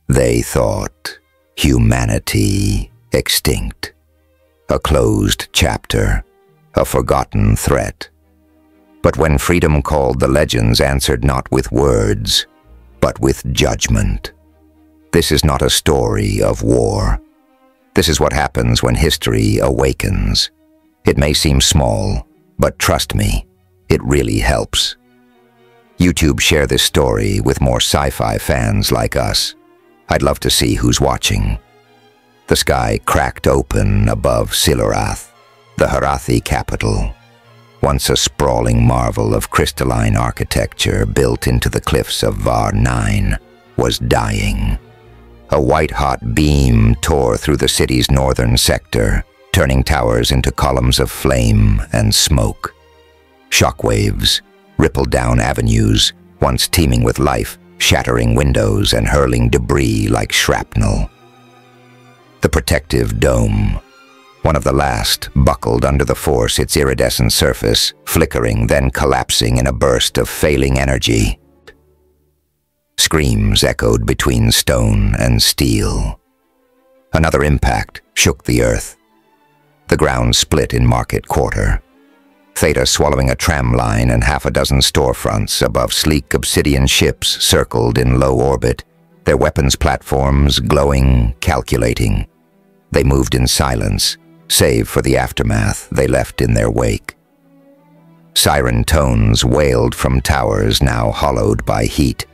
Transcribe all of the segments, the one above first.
They thought humanity extinct. A closed chapter, a forgotten threat. But when freedom called, the legends answered not with words, but with judgment. This is not a story of war. This is what happens when history awakens. It may seem small, but trust me, it really helps. YouTube, share this story with more sci-fi fans like us. I'd love to see who's watching. The sky cracked open above Silurath, the Harathi capital. Once a sprawling marvel of crystalline architecture built into the cliffs of Var 9, was dying. A white-hot beam tore through the city's northern sector, turning towers into columns of flame and smoke. Shockwaves rippled down avenues, once teeming with life, shattering windows and hurling debris like shrapnel. The protective dome, one of the last, buckled under the force, its iridescent surface flickering, then collapsing in a burst of failing energy. Screams echoed between stone and steel. Another impact shook the earth. The ground split in Market Quarter, Theta swallowing a tram line and half a dozen storefronts above sleek obsidian ships circled in low orbit, their weapons platforms glowing, calculating. They moved in silence, save for the aftermath they left in their wake. Siren tones wailed from towers now hollowed by heat.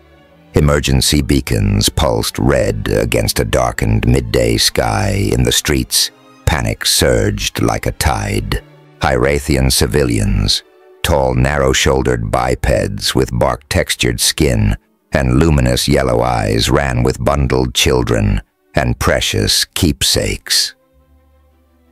Emergency beacons pulsed red against a darkened midday sky. In the streets, panic surged like a tide. Hyrathian civilians, tall, narrow-shouldered bipeds with bark-textured skin and luminous yellow eyes, ran with bundled children and precious keepsakes.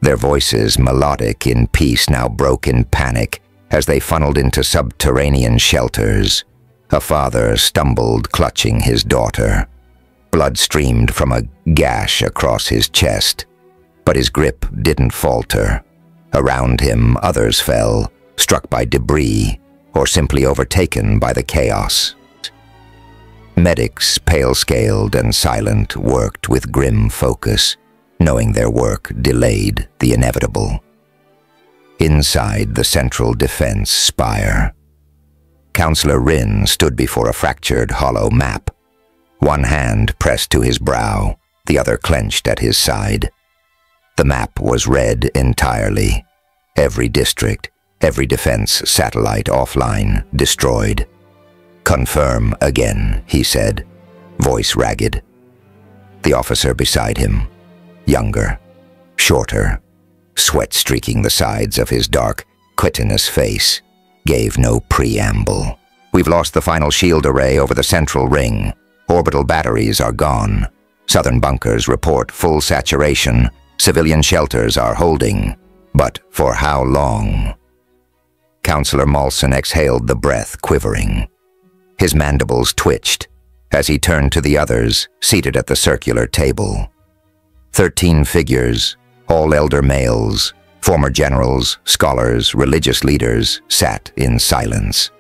Their voices, melodic in peace, now broke in panic as they funneled into subterranean shelters. A father stumbled, clutching his daughter. Blood streamed from a gash across his chest, but his grip didn't falter. Around him, others fell, struck by debris or simply overtaken by the chaos. Medics, pale-scaled and silent, worked with grim focus, knowing their work delayed the inevitable. Inside the central defense spire, Counselor Rin stood before a fractured, hollow map. One hand pressed to his brow, the other clenched at his side. The map was red entirely. Every district, every defense satellite offline, destroyed. "Confirm again," he said, voice ragged. The officer beside him, younger, shorter, sweat streaking the sides of his dark, chitinous face, gave no preamble. "We've lost the final shield array over the central ring. Orbital batteries are gone. Southern bunkers report full saturation. Civilian shelters are holding. But for how long?" Counselor Malson exhaled, the breath quivering. His mandibles twitched as he turned to the others, seated at the circular table. 13 figures, all elder males, former generals, scholars, religious leaders, sat in silence.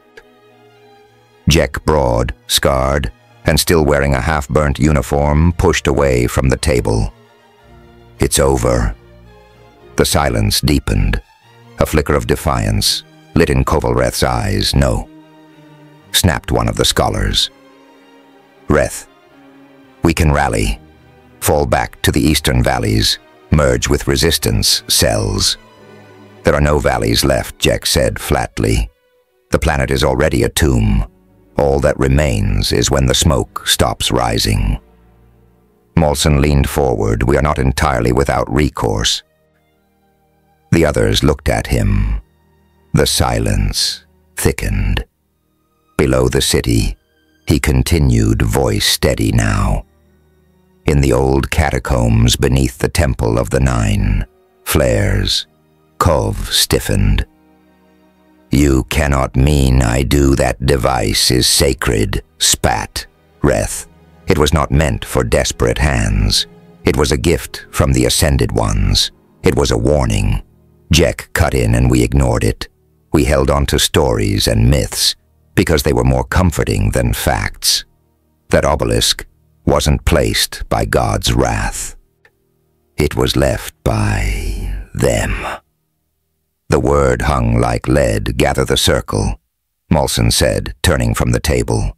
Jack Broad, scarred, and still wearing a half-burnt uniform, pushed away from the table. "It's over." The silence deepened. A flicker of defiance lit in Kovalreth's eyes. "No," snapped one of the scholars. "Reth, we can rally, fall back to the eastern valleys, merge with resistance cells." "There are no valleys left," Jack said flatly. "The planet is already a tomb. All that remains is when the smoke stops rising." Molson leaned forward. "We are not entirely without recourse." The others looked at him. The silence thickened. Below the city, he continued, voice steady now. In the old catacombs beneath the Temple of the Nine, flares, Kov stiffened. "You cannot mean I do that device is sacred," spat Reth. "It was not meant for desperate hands. It was a gift from the Ascended Ones. It was a warning. Jek cut in and we ignored it. We held on to stories and myths because they were more comforting than facts. That obelisk, wasn't placed by God's wrath. It was left by them. The word hung like lead. "Gather the circle," Molson said, turning from the table.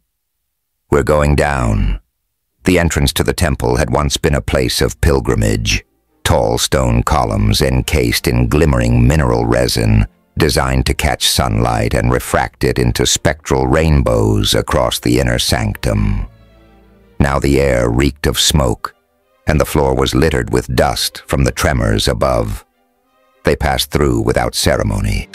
"We're going down." The entrance to the temple had once been a place of pilgrimage. Tall stone columns encased in glimmering mineral resin, designed to catch sunlight and refract it into spectral rainbows across the inner sanctum. Now the air reeked of smoke, and the floor was littered with dust from the tremors above. They passed through without ceremony.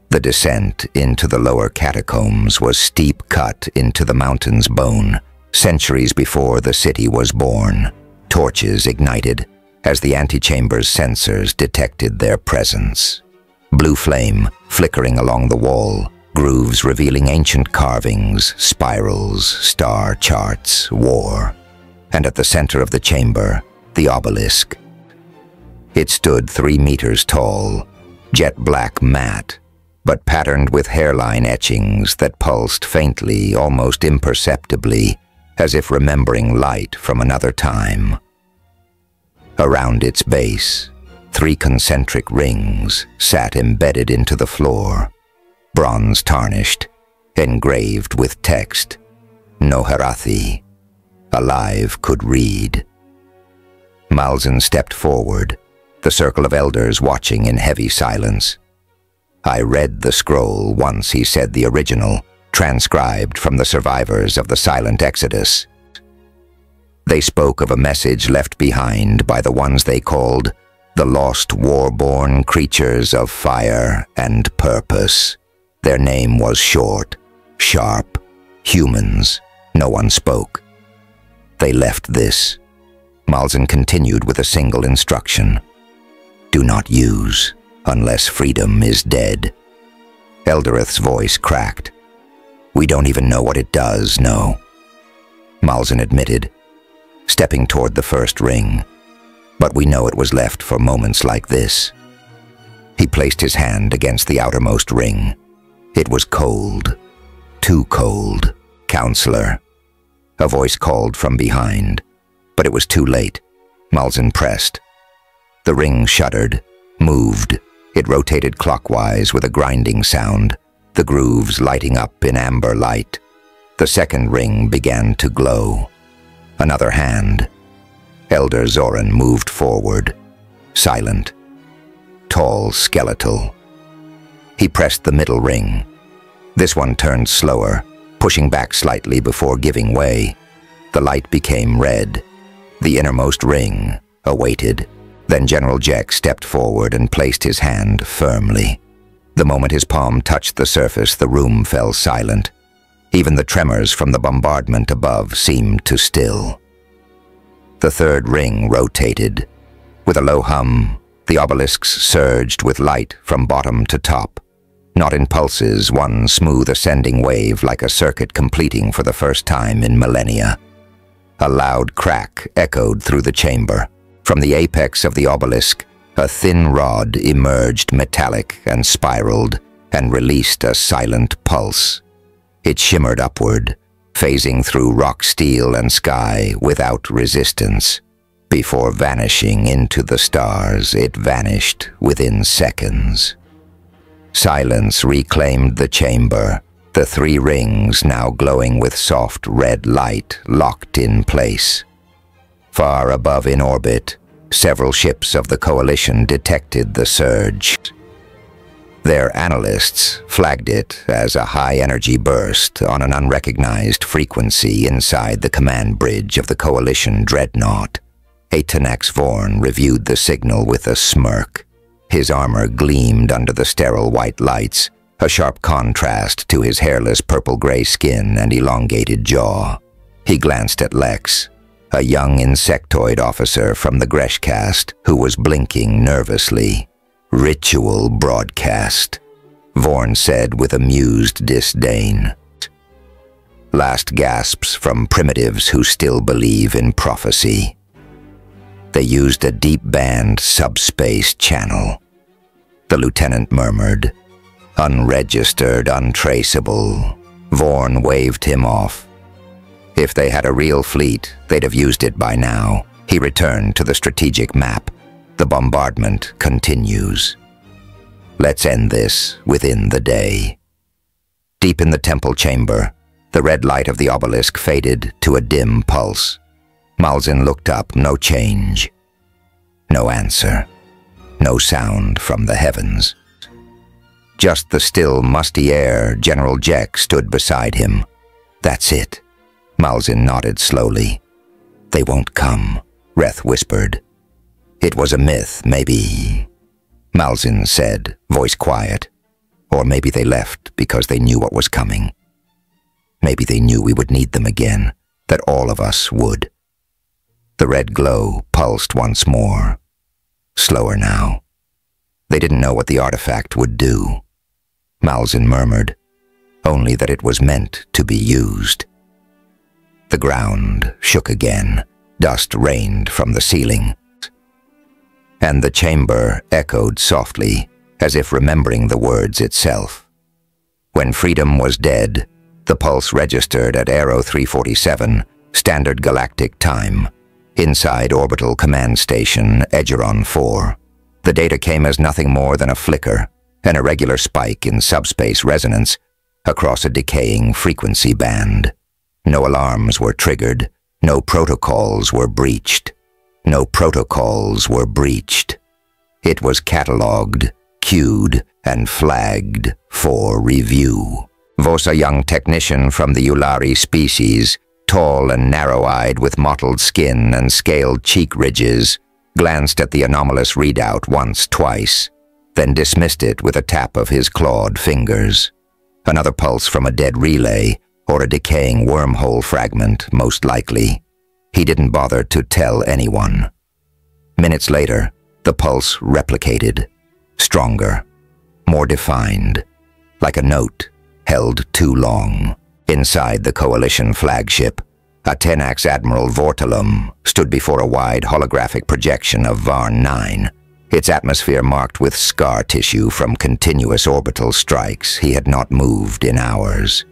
The descent into the lower catacombs was steep cut into the mountain's bone, centuries before the city was born. Torches ignited as the antechamber's sensors detected their presence. Blue flame flickering along the wall, grooves revealing ancient carvings, spirals, star charts, war. And at the center of the chamber, the obelisk. It stood 3 meters tall, jet black matte, but patterned with hairline etchings that pulsed faintly, almost imperceptibly, as if remembering light from another time. Around its base, 3 concentric rings sat embedded into the floor, bronze tarnished, engraved with text, "Noharathi," alive could read. Malzahn stepped forward, the circle of elders watching in heavy silence. "I read the scroll once," he said, "the original, transcribed from the survivors of the silent exodus. They spoke of a message left behind by the ones they called the lost war-born creatures of fire and purpose. Their name was short, sharp, humans. No one spoke. They left this." Malzahn continued with a single instruction. "Do not use, unless freedom is dead." Eldereth's voice cracked. "We don't even know what it does, no," Malzahn admitted, stepping toward the first ring. "But we know it was left for moments like this." He placed his hand against the outermost ring. It was cold. Too cold. "Counselor." A voice called from behind, but it was too late. Malzahn pressed. The ring shuddered, moved. It rotated clockwise with a grinding sound, the grooves lighting up in amber light. The second ring began to glow. Another hand. Elder Zoran moved forward, silent, tall, skeletal. He pressed the middle ring. This one turned slower, pushing back slightly before giving way. The light became red. The innermost ring awaited. Then General Jek stepped forward and placed his hand firmly. The moment his palm touched the surface, the room fell silent. Even the tremors from the bombardment above seemed to still. The third ring rotated. With a low hum, the obelisks surged with light from bottom to top. Not in pulses, one smooth ascending wave like a circuit completing for the first time in millennia. A loud crack echoed through the chamber. From the apex of the obelisk, a thin rod emerged metallic and spiraled and released a silent pulse. It shimmered upward, phasing through rock, steel, and sky without resistance. Before vanishing into the stars, it vanished within seconds. Silence reclaimed the chamber, the 3 rings now glowing with soft red light locked in place. Far above in orbit, several ships of the Coalition detected the surge. Their analysts flagged it as a high-energy burst on an unrecognized frequency inside the command bridge of the Coalition dreadnought. Tenax Vorn reviewed the signal with a smirk. His armor gleamed under the sterile white lights, a sharp contrast to his hairless purple-gray skin and elongated jaw. He glanced at Lex, a young insectoid officer from the Gresh caste who was blinking nervously. "Ritual broadcast," Vorn said with amused disdain. Last gasps from primitives who still believe in prophecy. They used a deep-band subspace channel. The lieutenant murmured, "Unregistered, untraceable." Vorn waved him off. If they had a real fleet, they'd have used it by now. He returned to the strategic map. The bombardment continues. Let's end this within the day. Deep in the temple chamber, the red light of the obelisk faded to a dim pulse. Malzahn looked up, no change. No answer. No sound from the heavens. Just the still, musty air. General Jek stood beside him. That's it. Malzahn nodded slowly. They won't come, Reth whispered. It was a myth, maybe, Malzahn said, voice quiet. Or maybe they left because they knew what was coming. Maybe they knew we would need them again, that all of us would. The red glow pulsed once more. Slower now. They didn't know what the artifact would do. Malzahn murmured, only that it was meant to be used. The ground shook again. Dust rained from the ceiling. And the chamber echoed softly, as if remembering the words itself. When freedom was dead, the pulse registered at Aero 347, Standard Galactic Time, inside Orbital Command Station, Egeron 4. The data came as nothing more than a flicker, an irregular spike in subspace resonance across a decaying frequency band. No alarms were triggered, no protocols were breached. No protocols were breached. It was catalogued, queued, and flagged for review. Vos, a young technician from the Ulari species, tall and narrow-eyed with mottled skin and scaled cheek ridges, glanced at the anomalous readout once, twice, then dismissed it with a tap of his clawed fingers. Another pulse from a dead relay, or a decaying wormhole fragment, most likely. He didn't bother to tell anyone. Minutes later, the pulse replicated, stronger, more defined, like a note held too long. Inside the Coalition flagship, a Tenax Admiral Vortalum stood before a wide holographic projection of Varn 9, its atmosphere marked with scar tissue from continuous orbital strikes. He had not moved in hours.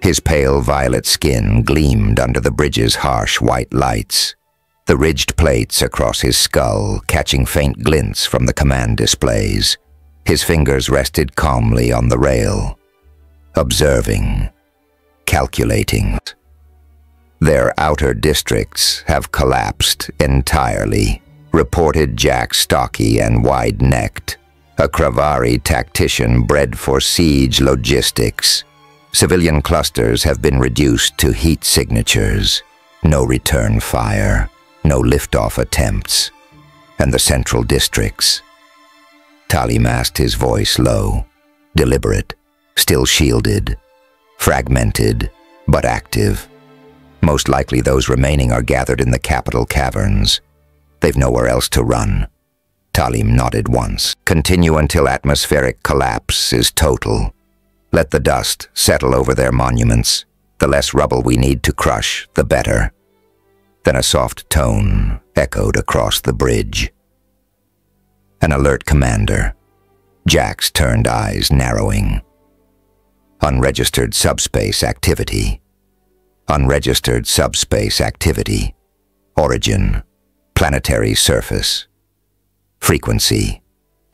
His pale violet skin gleamed under the bridge's harsh white lights, the ridged plates across his skull catching faint glints from the command displays. His fingers rested calmly on the rail, observing, calculating. Their outer districts have collapsed entirely, reported Jack, stocky and wide-necked, a Kravari tactician bred for siege logistics. Civilian clusters have been reduced to heat signatures. No return fire, no liftoff attempts. And the central districts. Talim asked, his voice low, deliberate, still shielded, fragmented, but active. Most likely those remaining are gathered in the capital caverns. They've nowhere else to run. Talim nodded once. Continue until atmospheric collapse is total. Let the dust settle over their monuments. The less rubble we need to crush, the better. Then a soft tone echoed across the bridge. An alert commander. Jack's turned eyes narrowing. Unregistered subspace activity. Unregistered subspace activity. Origin, planetary surface. Frequency,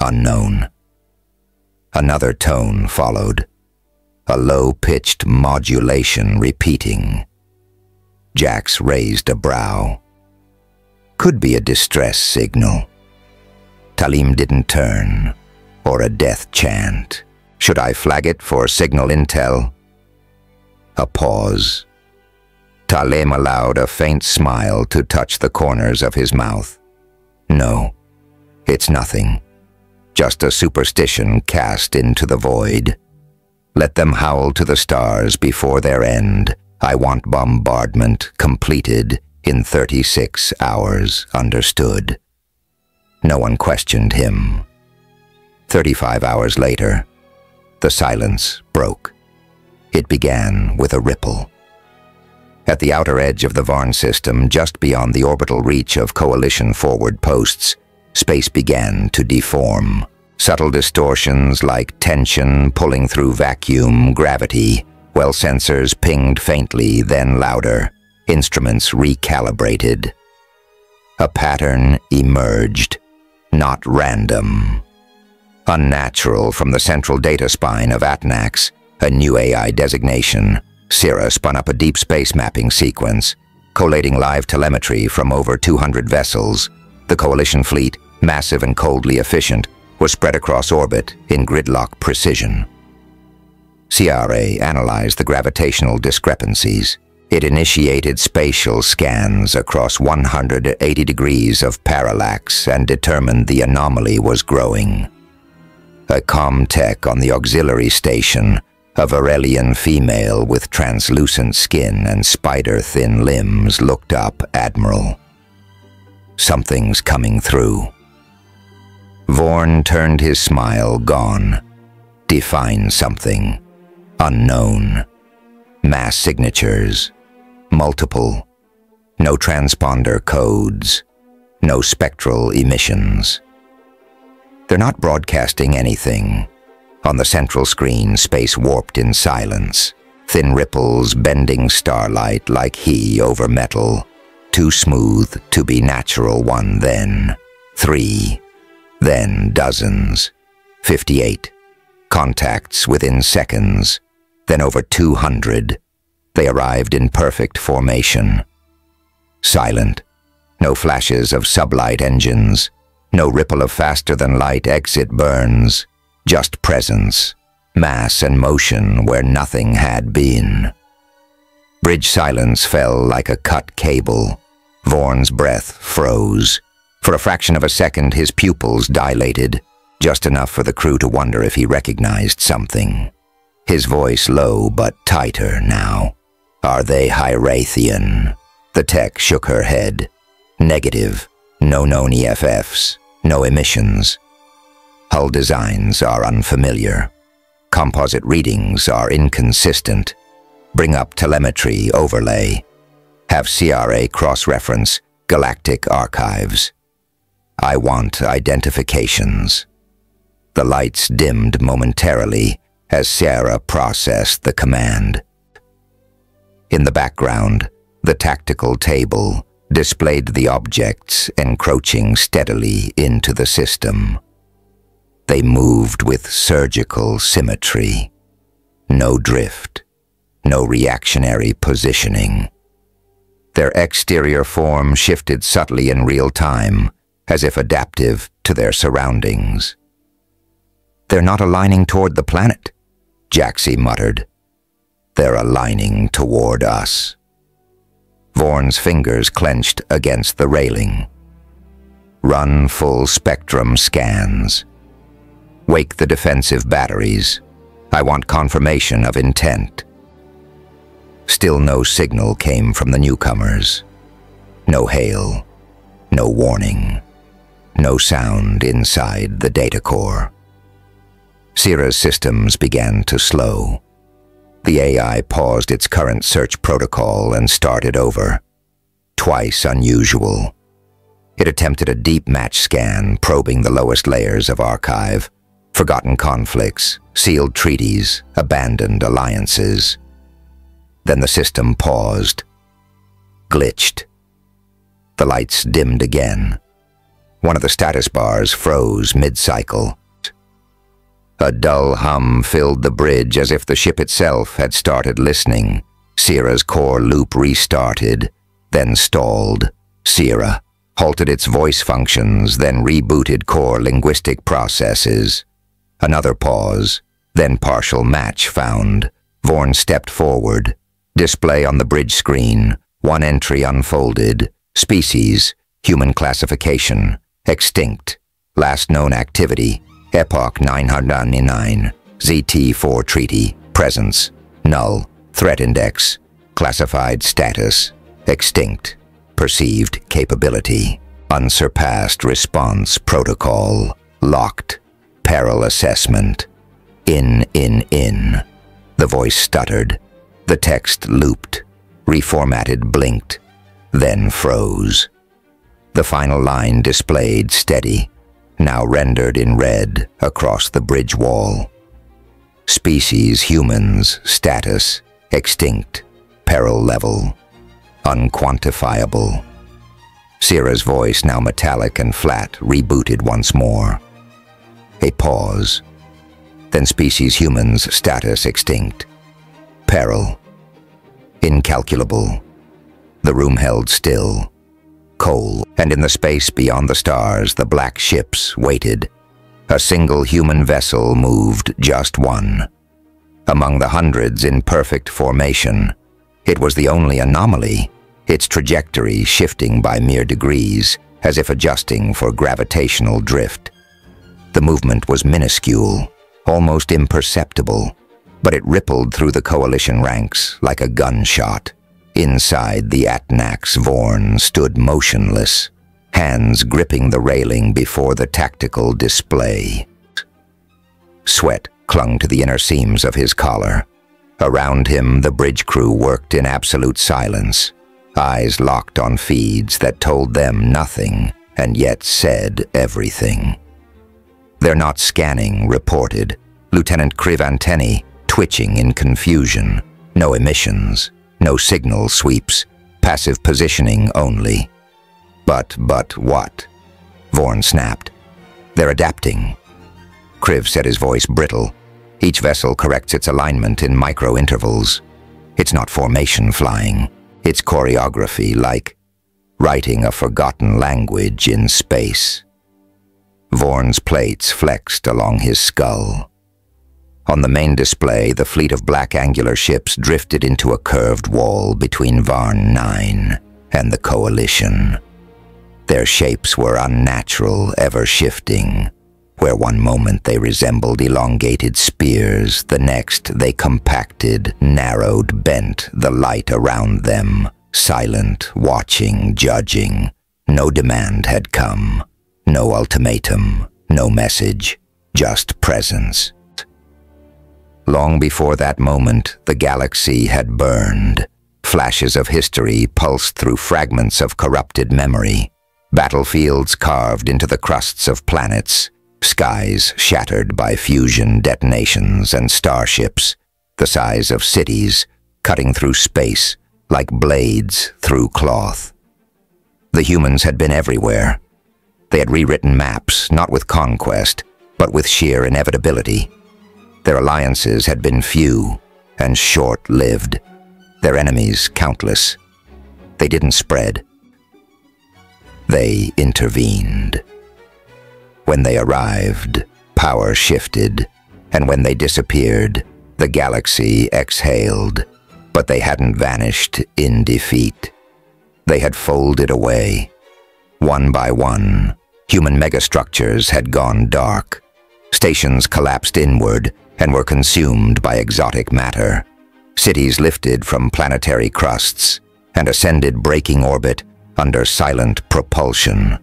unknown. Another tone followed. A low-pitched modulation repeating. Jax raised a brow. Could be a distress signal. Talim didn't turn, or a death chant. Should I flag it for signal intel? A pause. Talim allowed a faint smile to touch the corners of his mouth. No, it's nothing. Just a superstition cast into the void. Let them howl to the stars before their end. I want bombardment completed in 36 hours, understood. No one questioned him. 35 hours later, the silence broke. It began with a ripple. At the outer edge of the Varn system, just beyond the orbital reach of Coalition forward posts, space began to deform. Subtle distortions like tension pulling through vacuum, gravity, well sensors pinged faintly, then louder. instruments recalibrated. A pattern emerged, not random. Unnatural from the central data spine of Atnax, a new AI designation, Sierra spun up a deep space mapping sequence, collating live telemetry from over 200 vessels. The Coalition fleet, massive and coldly efficient, was spread across orbit in gridlock precision. CRA analyzed the gravitational discrepancies. It initiated spatial scans across 180 degrees of parallax and determined the anomaly was growing. A comtech on the auxiliary station, a Varelian female with translucent skin and spider-thin limbs, looked up, "Admiral, something's coming through." Vorn turned his smile, gone. "Define something. Unknown. Mass signatures. Multiple. No transponder codes. No spectral emissions." "They're not broadcasting anything." On the central screen, space warped in silence. Thin ripples bending starlight like he over metal. Too smooth to be natural. 1, then 3, then dozens. 58. Contacts within seconds. Then over 200. They arrived in perfect formation. Silent. No flashes of sublight engines. No ripple of faster-than-light exit burns. Just presence, mass and motion where nothing had been. Bridge silence fell like a cut cable. Vorn's breath froze. For a fraction of a second, his pupils dilated, just enough for the crew to wonder if he recognized something. His voice low but tighter now. "Are they Hierathian?" The tech shook her head. "Negative. No known EFFs. No emissions. Hull designs are unfamiliar. Composite readings are inconsistent. Bring up telemetry overlay. Have CRA cross-reference galactic archives. I want identifications." The lights dimmed momentarily as Sarah processed the command. In the background, the tactical table displayed the objects encroaching steadily into the system. They moved with surgical symmetry. No drift, no reactionary positioning. Their exterior form shifted subtly in real time, as if adaptive to their surroundings. "They're not aligning toward the planet," Jaxi muttered. "They're aligning toward us." Vorn's fingers clenched against the railing. "Run full spectrum scans. Wake the defensive batteries. I want confirmation of intent." Still no signal came from the newcomers. No hail, no warning, no sound inside the data core. Sierra's systems began to slow. The AI paused its current search protocol and started over. Twice unusual. It attempted a deep match scan, probing the lowest layers of archive. Forgotten conflicts, sealed treaties, abandoned alliances. Then the system paused. Glitched. The lights dimmed again. One of the status bars froze mid-cycle. A dull hum filled the bridge as if the ship itself had started listening. Sierra's core loop restarted, then stalled. Sierra halted its voice functions, then rebooted core linguistic processes. Another pause, then partial match found. Vorn stepped forward. Display on the bridge screen. One entry unfolded. Species, human classification, extinct. Last known activity, Epoch 999. ZT-4 treaty, presence, null. Threat index, classified status, extinct. Perceived capability, unsurpassed response protocol, locked. Peril assessment. In. The voice stuttered. The text looped, reformatted, blinked, then froze. The final line displayed steady, now rendered in red across the bridge wall. Species humans, status, extinct, peril level. unquantifiable. Sierra's voice, now metallic and flat, rebooted once more. A pause. Then species humans, status extinct. Peril. Incalculable. The room held still. Cold. And in the space beyond the stars, the black ships waited. A single human vessel moved, just one. Among the hundreds in perfect formation, it was the only anomaly, its trajectory shifting by mere degrees, as if adjusting for gravitational drift. The movement was minuscule, almost imperceptible, but it rippled through the coalition ranks like a gunshot. Inside the Atnax, Vorn stood motionless, hands gripping the railing before the tactical display. Sweat clung to the inner seams of his collar. Around him, the bridge crew worked in absolute silence, eyes locked on feeds that told them nothing and yet said everything. "They're not scanning," reported Lieutenant Crivanteni, twitching in confusion. No emissions, no signal sweeps, passive positioning only. But what? Vorn snapped. "They're adapting." Kriv said, his voice brittle. "Each vessel corrects its alignment in micro-intervals. It's not formation flying. It's choreography, like writing a forgotten language in space." Vorn's plates flexed along his skull. On the main display, the fleet of black angular ships drifted into a curved wall between Varn 9 and the Coalition. Their shapes were unnatural, ever-shifting. Where one moment they resembled elongated spears, the next they compacted, narrowed, bent, the light around them, silent, watching, judging. No demand had come, no ultimatum, no message, just presence. Long before that moment, the galaxy had burned. Flashes of history pulsed through fragments of corrupted memory. Battlefields carved into the crusts of planets. Skies shattered by fusion detonations and starships, the size of cities, cutting through space like blades through cloth. The humans had been everywhere. They had rewritten maps, not with conquest, but with sheer inevitability. Their alliances had been few and short-lived, their enemies countless. They didn't spread. They intervened. When they arrived, power shifted, and when they disappeared, the galaxy exhaled. But they hadn't vanished in defeat. They had folded away. One by one, human megastructures had gone dark. Stations collapsed inward and were consumed by exotic matter. Cities lifted from planetary crusts and ascended braking orbit under silent propulsion.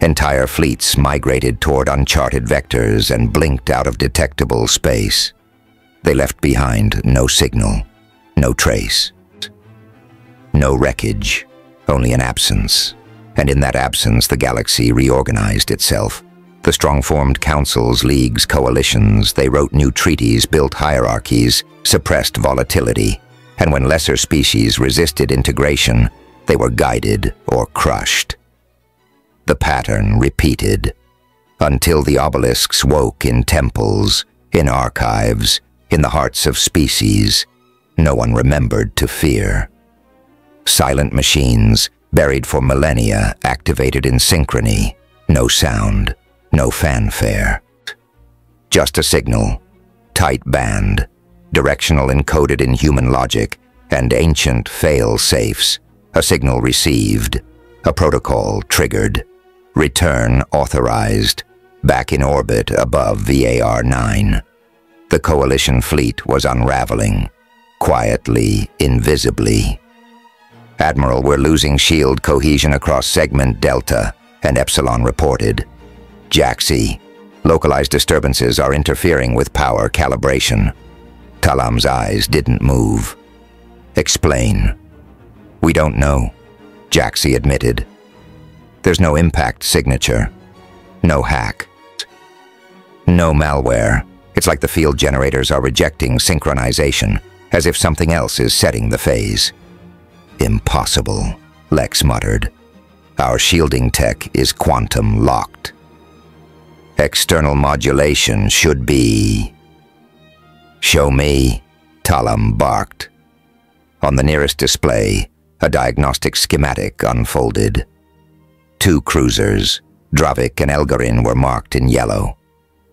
Entire fleets migrated toward uncharted vectors and blinked out of detectable space. They left behind no signal, no trace. No wreckage, only an absence. And in that absence, the galaxy reorganized itself. The strong formed councils, leagues, coalitions. They wrote new treaties, built hierarchies, suppressed volatility. And when lesser species resisted integration, they were guided or crushed. The pattern repeated, until the obelisks woke in temples, in archives, in the hearts of species. No one remembered to fear. Silent machines, buried for millennia, activated in synchrony. No sound, no fanfare. Just a signal, tight band, directional encoded in human logic, and ancient fail-safes. A signal received, a protocol triggered. Return authorized, back in orbit above VAR 9. The Coalition fleet was unraveling, quietly, invisibly. "Admiral, we're losing shield cohesion across segment Delta," and Epsilon reported. "Jaxi, localized disturbances are interfering with power calibration." Talam's eyes didn't move. "Explain." "We don't know," Jaxi admitted. "There's no impact signature, no hack, no malware. It's like the field generators are rejecting synchronization, as if something else is setting the phase." Impossible, Lex muttered. Our shielding tech is quantum locked. External modulation should be... Show me, Talum barked. On the nearest display, a diagnostic schematic unfolded. 2 cruisers, Dravik and Elgarin, were marked in yellow.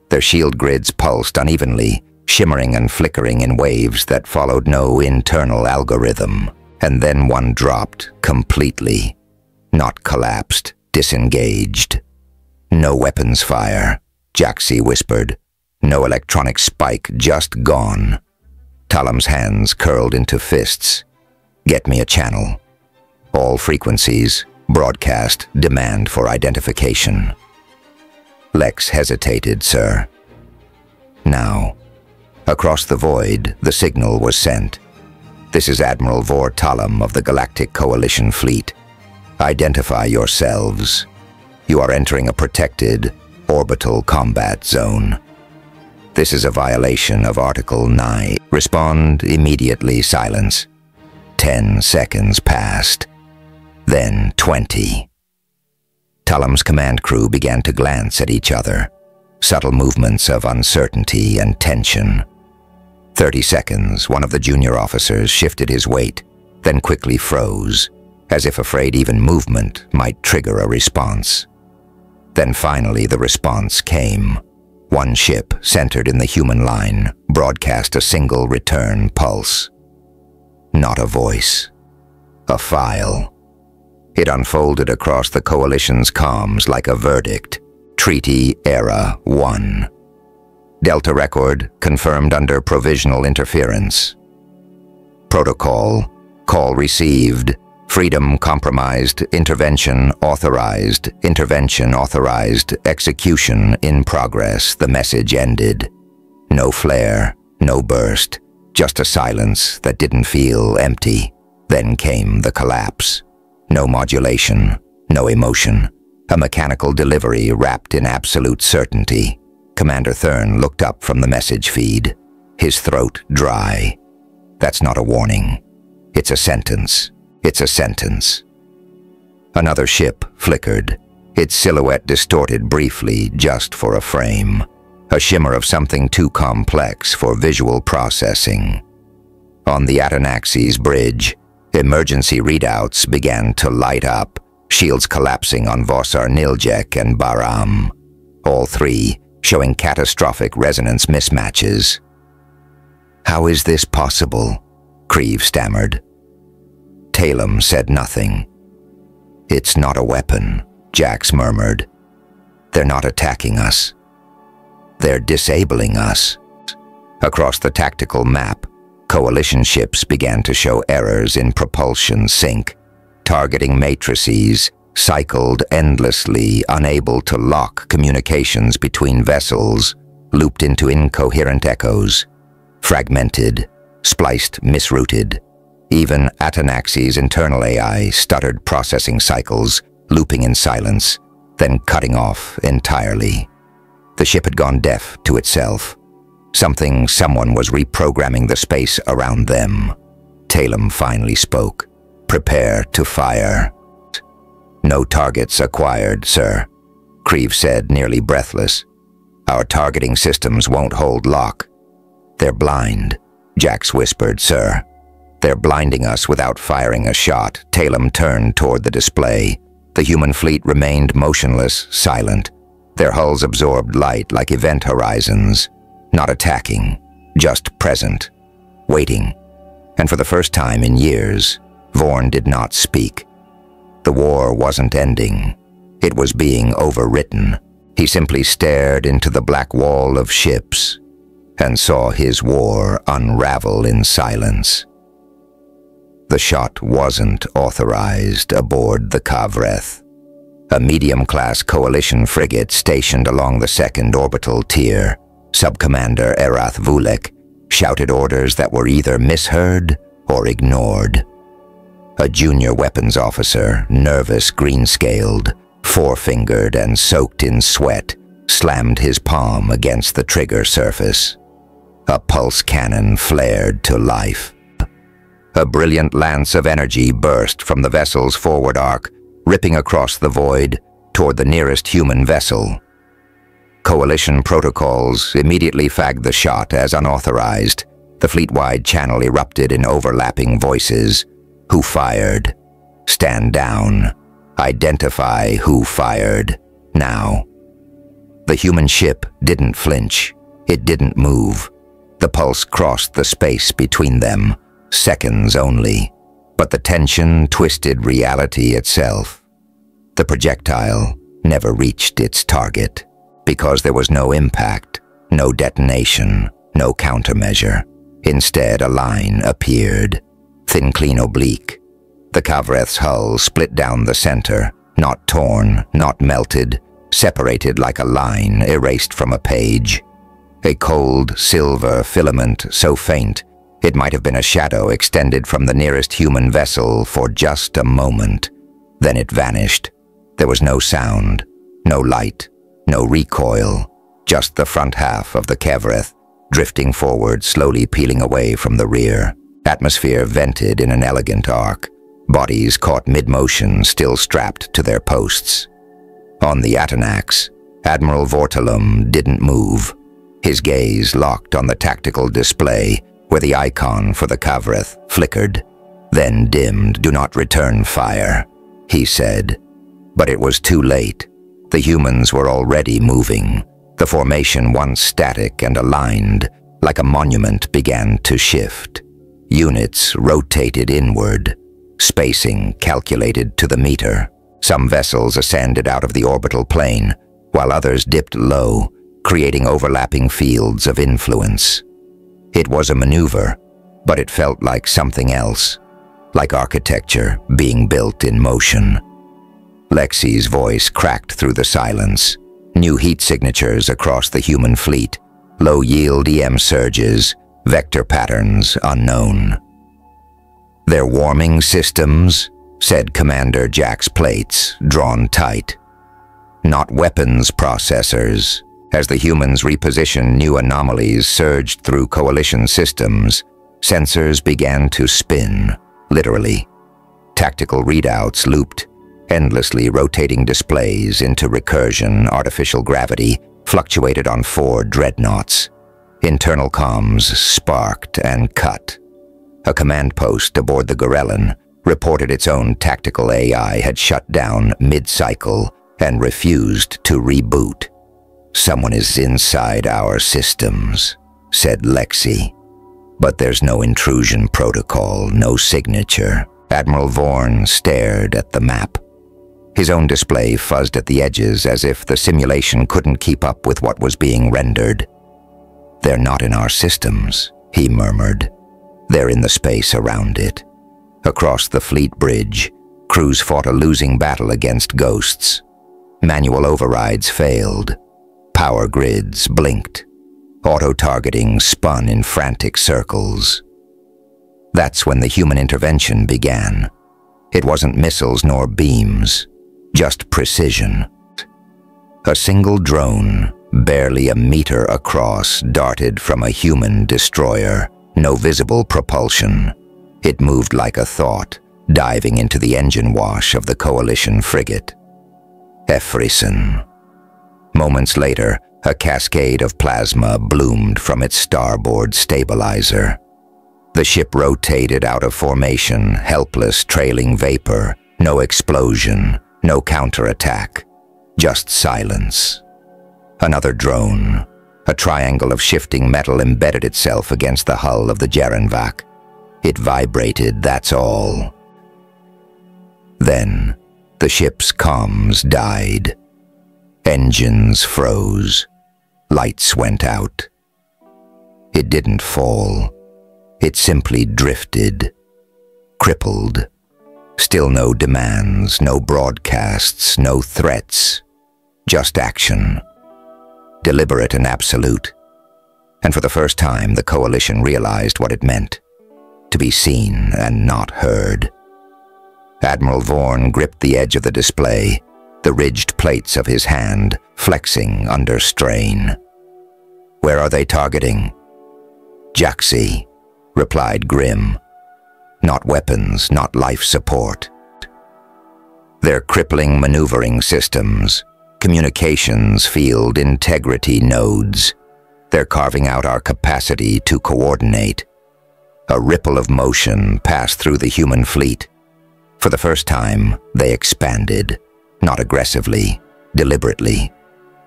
Their shield grids pulsed unevenly, shimmering and flickering in waves that followed no internal algorithm. And then one dropped completely. Not collapsed, disengaged. No weapons fire, Jaxi whispered. No electronic spike, just gone. Talum's hands curled into fists. Get me a channel. All frequencies, broadcast, demand for identification. Lex hesitated, sir. Now, across the void, the signal was sent. This is Admiral Vor Talum of the Galactic Coalition Fleet. Identify yourselves. You are entering a protected, orbital combat zone. This is a violation of Article 9. Respond immediately, silence. 10 seconds passed. Then 20. Talum's command crew began to glance at each other. Subtle movements of uncertainty and tension. 30 seconds, one of the junior officers shifted his weight, then quickly froze, as if afraid even movement might trigger a response. Then finally the response came. One ship, centered in the human line, broadcast a single return pulse. Not a voice. A file. It unfolded across the Coalition's comms like a verdict. Treaty Era 1. Delta record confirmed under provisional interference. Protocol. Call received. Freedom compromised. Intervention authorized. Intervention authorized. Execution in progress. The message ended. No flare, no burst. Just a silence that didn't feel empty. Then came the collapse. No modulation, no emotion. A mechanical delivery wrapped in absolute certainty. Commander Thurn looked up from the message feed, his throat dry. That's not a warning. It's a sentence. It's a sentence. Another ship flickered, its silhouette distorted briefly just for a frame. A shimmer of something too complex for visual processing. On the Atanaxes bridge, emergency readouts began to light up, shields collapsing on Vossar Niljek and Baram. All 3 showing catastrophic resonance mismatches. How is this possible? Creve stammered. Talum said nothing. It's not a weapon, Jax murmured. They're not attacking us. They're disabling us. Across the tactical map, Coalition ships began to show errors in propulsion sync. Targeting matrices cycled endlessly, unable to lock communications between vessels, looped into incoherent echoes. Fragmented, spliced, misrouted. Even Atanaxes' internal AI stuttered processing cycles, looping in silence, then cutting off entirely. The ship had gone deaf to itself. Someone was reprogramming the space around them. Talum finally spoke. Prepare to fire. No targets acquired, sir, Creve said, nearly breathless. Our targeting systems won't hold lock. They're blind, Jax whispered, sir. They're blinding us without firing a shot. Talum turned toward the display. The human fleet remained motionless, silent. Their hulls absorbed light like event horizons. Not attacking, just present, waiting. And for the first time in years, Vorn did not speak. The war wasn't ending. It was being overwritten. He simply stared into the black wall of ships and saw his war unravel in silence. The shot wasn't authorized aboard the Kavreth. A medium-class Coalition frigate stationed along the second orbital tier, Subcommander Erath Vulek, shouted orders that were either misheard or ignored. A junior weapons officer, nervous, green-scaled, four-fingered and soaked in sweat, slammed his palm against the trigger surface. A pulse cannon flared to life. A brilliant lance of energy burst from the vessel's forward arc, ripping across the void toward the nearest human vessel. Coalition protocols immediately fagged the shot as unauthorized. The fleet-wide channel erupted in overlapping voices. Who fired? Stand down. Identify who fired. Now. The human ship didn't flinch. It didn't move. The pulse crossed the space between them, seconds only. But the tension twisted reality itself. The projectile never reached its target, because there was no impact, no detonation, no countermeasure. Instead, a line appeared, thin, clean, oblique. The Kavreth's hull split down the center, not torn, not melted, separated like a line erased from a page. A cold, silver filament so faint, it might have been a shadow extended from the nearest human vessel for just a moment. Then it vanished. There was no sound, no light, no recoil, just the front half of the Kavreth, drifting forward, slowly peeling away from the rear. Atmosphere vented in an elegant arc. Bodies caught mid-motion, still strapped to their posts. On the Atanax, Admiral Vortalum didn't move. His gaze locked on the tactical display, where the icon for the Kavreth flickered, then dimmed. "Do not return fire," he said. But it was too late. The humans were already moving. The formation, once static and aligned, like a monument, began to shift. Units rotated inward, spacing calculated to the meter. Some vessels ascended out of the orbital plane, while others dipped low, creating overlapping fields of influence. It was a maneuver, but it felt like something else, like architecture being built in motion. Lexi's voice cracked through the silence. New heat signatures across the human fleet, low-yield EM surges, vector patterns unknown. "They're warming systems," said Commander Jack's plates, drawn tight. "Not weapons processors." As the humans repositioned, new anomalies surged through coalition systems. Sensors began to spin, literally. Tactical readouts looped, endlessly rotating displays into recursion. Artificial gravity fluctuated on 4 dreadnoughts. Internal comms sparked and cut. A command post aboard the Gorellan reported its own tactical AI had shut down mid-cycle and refused to reboot. "Someone is inside our systems," said Lexi. "But there's no intrusion protocol, no signature." Admiral Vorn stared at the map. His own display fuzzed at the edges as if the simulation couldn't keep up with what was being rendered. "They're not in our systems," he murmured. "They're in the space around it." Across the fleet bridge, crews fought a losing battle against ghosts. Manual overrides failed. Power grids blinked. Auto-targeting spun in frantic circles. That's when the human intervention began. It wasn't missiles nor beams, just precision. A single drone, barely a meter across, darted from a human destroyer. No visible propulsion. It moved like a thought, diving into the engine wash of the coalition frigate. Efrison. Moments later, a cascade of plasma bloomed from its starboard stabilizer. The ship rotated out of formation, helpless, trailing vapor. No explosion, no counterattack, just silence. Another drone. A triangle of shifting metal embedded itself against the hull of the Jerenvak. It vibrated, that's all. Then, the ship's comms died. Engines froze. Lights went out. It didn't fall. It simply drifted. Crippled. Still no demands, no broadcasts, no threats. Just action. Deliberate and absolute. And for the first time, the coalition realized what it meant. To be seen and not heard. Admiral Vorn gripped the edge of the display, the ridged plates of his hand flexing under strain. "Where are they targeting?" "Jaxi," replied Grim. not weapons, not life support. Their crippling maneuvering systems, communications field integrity nodes. They're carving out our capacity to coordinate. A ripple of motion passed through the human fleet. For the first time, they expanded, not aggressively, deliberately.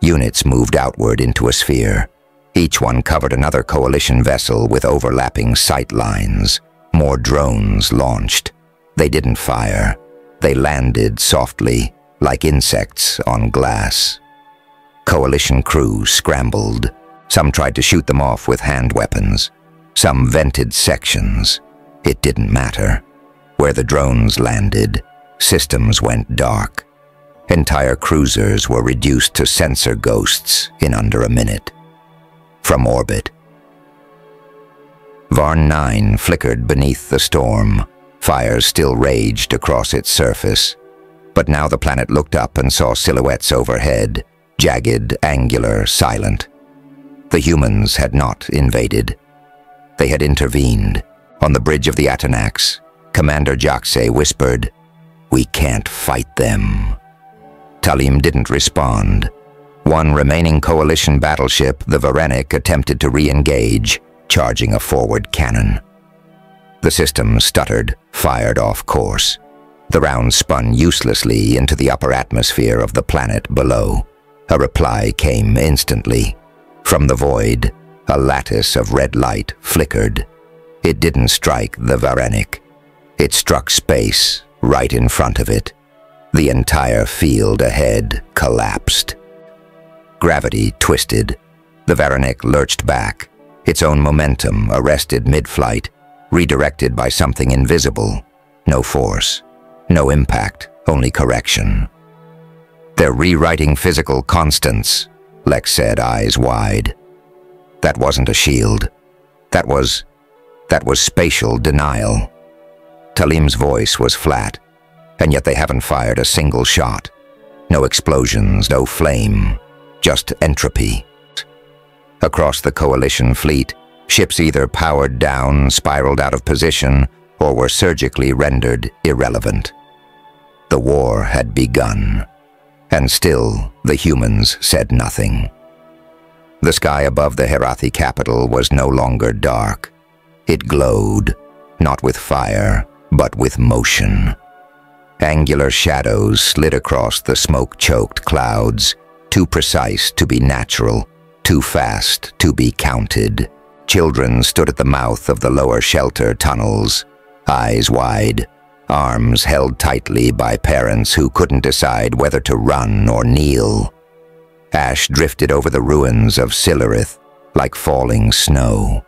Units moved outward into a sphere. Each one covered another coalition vessel with overlapping sight lines. More drones launched. They didn't fire. They landed softly, like insects on glass. Coalition crews scrambled. Some tried to shoot them off with hand weapons. Some vented sections. It didn't matter. Where the drones landed, systems went dark. Entire cruisers were reduced to sensor ghosts in under a minute. From orbit, Varn 9 flickered beneath the storm. Fires still raged across its surface. But now the planet looked up and saw silhouettes overhead, jagged, angular, silent. The humans had not invaded. They had intervened. On the bridge of the Atanax, Commander Jaxay whispered, "We can't fight them." Talim didn't respond. One remaining coalition battleship, the Varenic, attempted to re-engage, charging a forward cannon. The system stuttered, fired off course. The round spun uselessly into the upper atmosphere of the planet below. A reply came instantly. From the void, a lattice of red light flickered. It didn't strike the Varenic. It struck space right in front of it. The entire field ahead collapsed. Gravity twisted. The Varenic lurched back, its own momentum arrested mid-flight, redirected by something invisible. No force, no impact, only correction. "They're rewriting physical constants," Lex said, eyes wide. That wasn't a shield. That was spatial denial. Talim's voice was flat, and yet they haven't fired a single shot. No explosions, no flame, just entropy. Across the coalition fleet, ships either powered down, spiraled out of position, or were surgically rendered irrelevant. The war had begun, and still the humans said nothing. The sky above the Herathi capital was no longer dark. It glowed, not with fire, but with motion. Angular shadows slid across the smoke-choked clouds, too precise to be natural, too fast to be counted. Children stood at the mouth of the lower shelter tunnels, eyes wide, arms held tightly by parents who couldn't decide whether to run or kneel. Ash drifted over the ruins of Silurith like falling snow.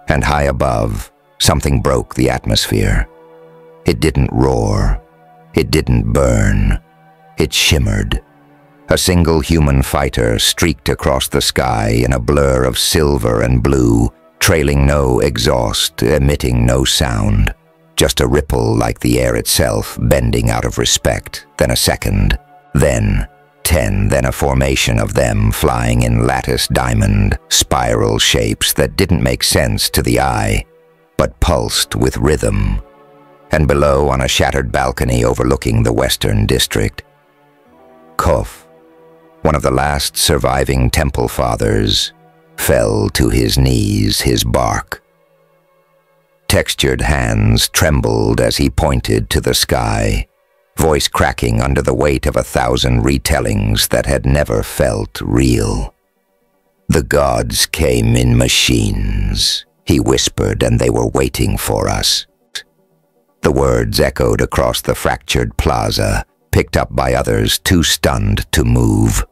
And high above, something broke the atmosphere. It didn't roar. It didn't burn. It shimmered. A single human fighter streaked across the sky in a blur of silver and blue, trailing no exhaust, emitting no sound. Just a ripple like the air itself, bending out of respect, then a second, then 10, then a formation of them flying in lattice diamond, spiral shapes that didn't make sense to the eye, but pulsed with rhythm. And below, on a shattered balcony overlooking the western district, Kof, one of the last surviving temple fathers, fell to his knees, his bark. Textured hands trembled as he pointed to the sky, voice cracking under the weight of 1,000 retellings that had never felt real. "The gods came in machines," he whispered, "and they were waiting for us." The words echoed across the fractured plaza, picked up by others too stunned to move.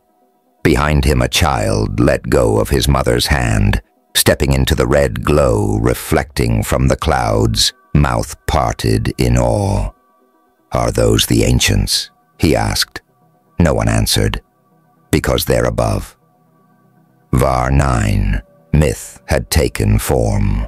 Behind him, a child let go of his mother's hand, stepping into the red glow reflecting from the clouds, mouth parted in awe. "Are those the ancients?" he asked. No one answered, because they're above. Var 9, myth had taken form.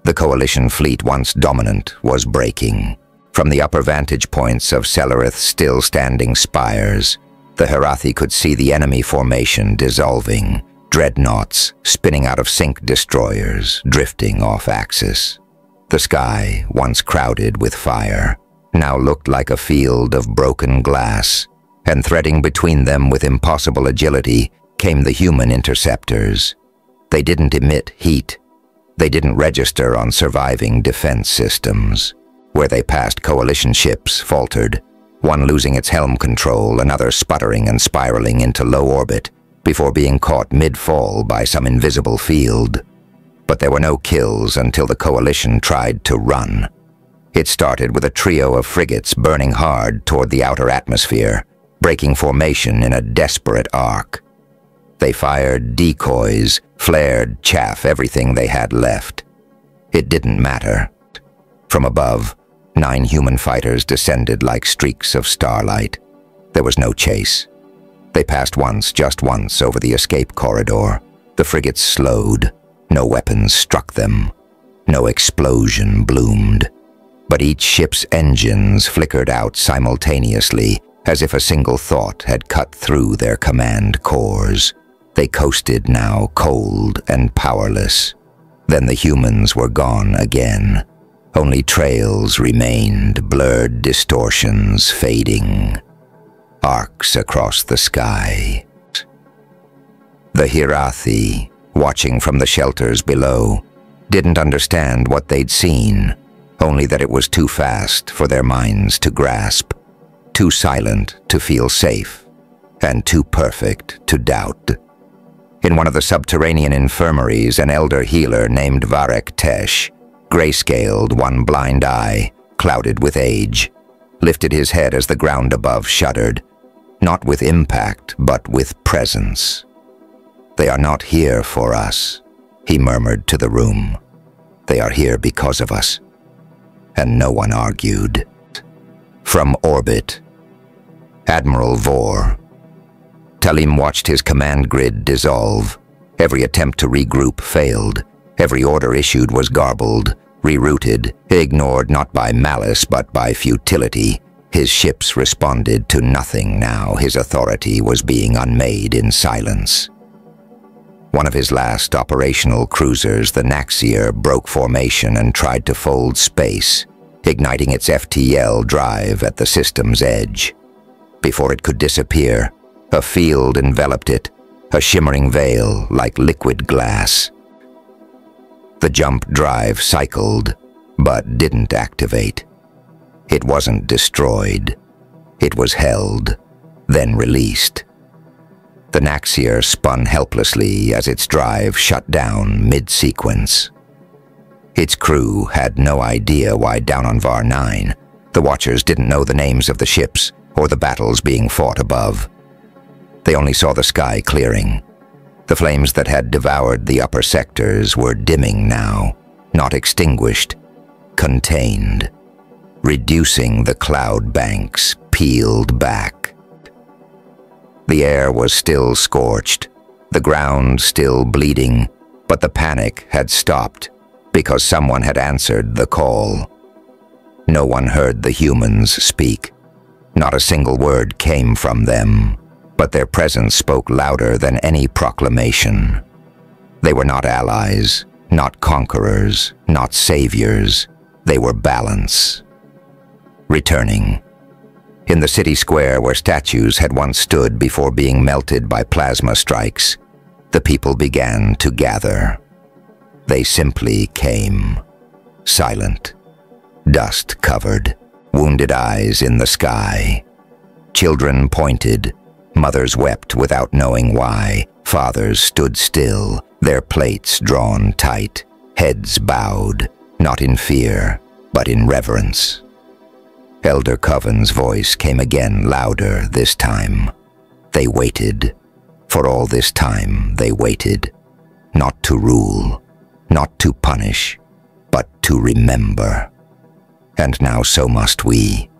The coalition fleet, once dominant, was breaking. From the upper vantage points of Silurith's still-standing spires, the Herathi could see the enemy formation dissolving, dreadnoughts spinning out of sync destroyers, drifting off axis. The sky, once crowded with fire, now looked like a field of broken glass, and threading between them with impossible agility came the human interceptors. They didn't emit heat. They didn't register on surviving defense systems. Where they passed, coalition ships faltered, one losing its helm control, another sputtering and spiraling into low orbit before being caught mid-fall by some invisible field. But there were no kills until the coalition tried to run. It started with a trio of frigates burning hard toward the outer atmosphere, breaking formation in a desperate arc. They fired decoys, flared chaff, everything they had left. It didn't matter. From above, 9 human fighters descended like streaks of starlight. There was no chase. They passed once, just once, over the escape corridor. The frigates slowed. No weapons struck them. No explosion bloomed. But each ship's engines flickered out simultaneously, as if a single thought had cut through their command cores. They coasted now, cold and powerless. Then the humans were gone again. Only trails remained, blurred distortions fading. Arcs across the sky. The Hirathi, watching from the shelters below, didn't understand what they'd seen, only that it was too fast for their minds to grasp, too silent to feel safe, and too perfect to doubt. In one of the subterranean infirmaries, an elder healer named Varek Tesh, grayscaled, one blind eye, clouded with age, lifted his head as the ground above shuddered, not with impact, but with presence. "They are not here for us," he murmured to the room. "They are here because of us." And no one argued. From orbit, Admiral Vor. Talim watched his command grid dissolve. Every attempt to regroup failed. Every order issued was garbled, rerouted, ignored not by malice but by futility. His ships responded to nothing now. His authority was being unmade in silence. One of his last operational cruisers, the Naxier, broke formation and tried to fold space, igniting its FTL drive at the system's edge. Before it could disappear, a field enveloped it, a shimmering veil like liquid glass. The jump drive cycled, but didn't activate. It wasn't destroyed. It was held, then released. The Naxier spun helplessly as its drive shut down mid-sequence. Its crew had no idea why down on Var 9, the Watchers didn't know the names of the ships or the battles being fought above. They only saw the sky clearing. The flames that had devoured the upper sectors were dimming now, not extinguished, contained, reducing the cloud banks peeled back. The air was still scorched, the ground still bleeding, but the panic had stopped because someone had answered the call. No one heard the humans speak. Not a single word came from them, but their presence spoke louder than any proclamation. They were not allies, not conquerors, not saviors. They were balance. Returning. In the city square where statues had once stood before being melted by plasma strikes, the people began to gather. They simply came, silent, dust-covered, wounded eyes in the sky. Children pointed, mothers wept without knowing why, fathers stood still, their plates drawn tight, heads bowed, not in fear, but in reverence. Elder Coven's voice came again, louder this time. They waited. For all this time, they waited. Not to rule, not to punish, but to remember. And now so must we.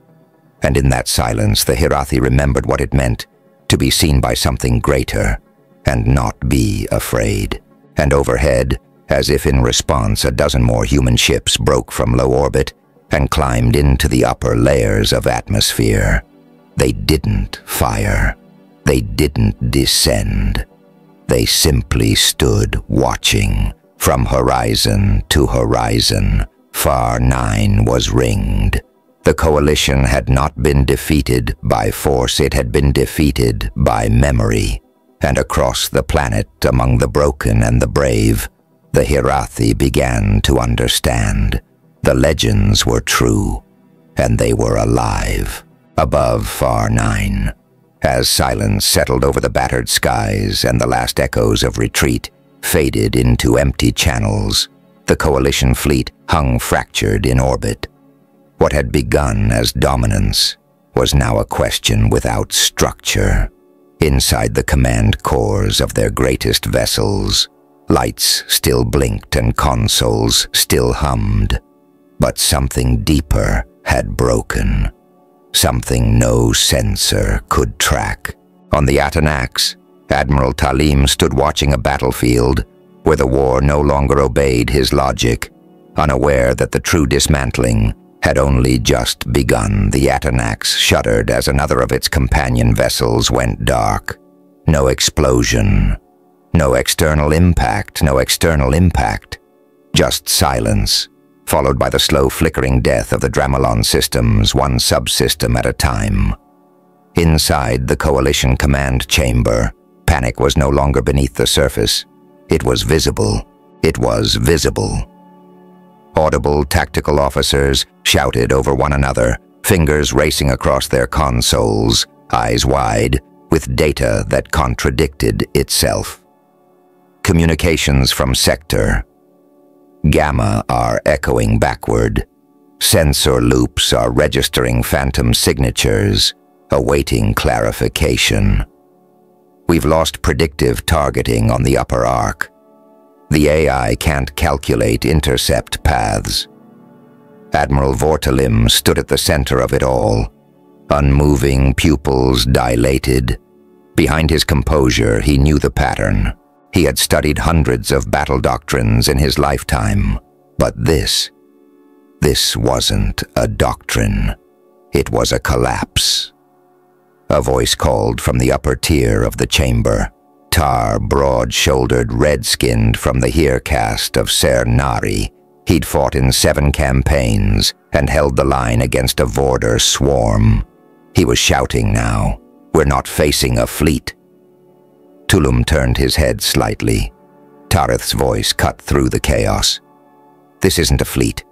And in that silence, the Hirathi remembered what it meant to be seen by something greater and not be afraid. And overhead, as if in response, a dozen more human ships broke from low orbit and climbed into the upper layers of atmosphere. They didn't fire. They didn't descend. They simply stood watching from horizon to horizon, Far 9 was ringed. The Coalition had not been defeated by force, it had been defeated by memory. And across the planet, among the broken and the brave, the Hirathi began to understand. The legends were true, and they were alive. Above Far 9, as silence settled over the battered skies and the last echoes of retreat faded into empty channels, the Coalition fleet hung fractured in orbit. What had begun as dominance was now a question without structure. Inside the command cores of their greatest vessels, lights still blinked and consoles still hummed. But something deeper had broken. Something no sensor could track. On the Atanax, Admiral Talim stood watching a battlefield where the war no longer obeyed his logic, unaware that the true dismantling had only just begun. The Atanax shuddered as another of its companion vessels went dark. No explosion, no external impact, just silence, followed by the slow flickering death of the Dramelon systems, one subsystem at a time. Inside the Coalition command chamber, panic was no longer beneath the surface. It was visible. It was visible. Audible tactical officers shouted over one another, fingers racing across their consoles, eyes wide, with data that contradicted itself. Communications from Sector Gamma are echoing backward. Sensor loops are registering phantom signatures, awaiting clarification. We've lost predictive targeting on the upper arc. The AI can't calculate intercept paths. Admiral Vortalim stood at the center of it all, unmoving, pupils dilated. Behind his composure, he knew the pattern. He had studied hundreds of battle doctrines in his lifetime, but this wasn't a doctrine. It was a collapse. A voice called from the upper tier of the chamber. Tar, broad-shouldered, red-skinned from the Heer caste of Ser Nari. He'd fought in 7 campaigns and held the line against a Vorder swarm. He was shouting now, "We're not facing a fleet." Tulum turned his head slightly. Tarith's voice cut through the chaos. "This isn't a fleet.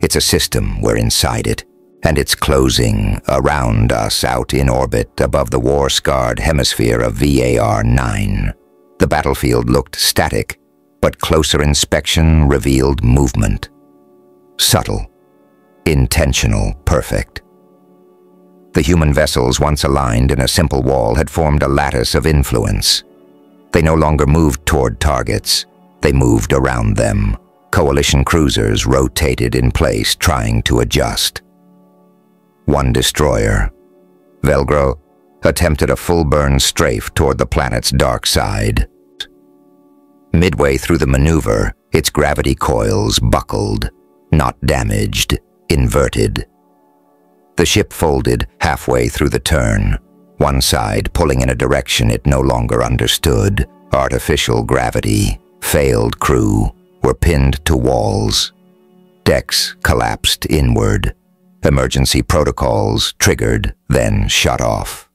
It's a system. We're inside it. And it's closing around us, out in orbit above the war-scarred hemisphere of VAR 9. The battlefield looked static, but closer inspection revealed movement. Subtle, intentional, perfect. The human vessels, once aligned in a simple wall, had formed a lattice of influence. They no longer moved toward targets. They moved around them. Coalition cruisers rotated in place, trying to adjust. One destroyer, Velgro, attempted a full-burn strafe toward the planet's dark side. Midway through the maneuver, its gravity coils buckled, not damaged, inverted. The ship folded halfway through the turn, one side pulling in a direction it no longer understood. Artificial gravity, failed crew, were pinned to walls. Decks collapsed inward. Emergency protocols triggered, then shut off.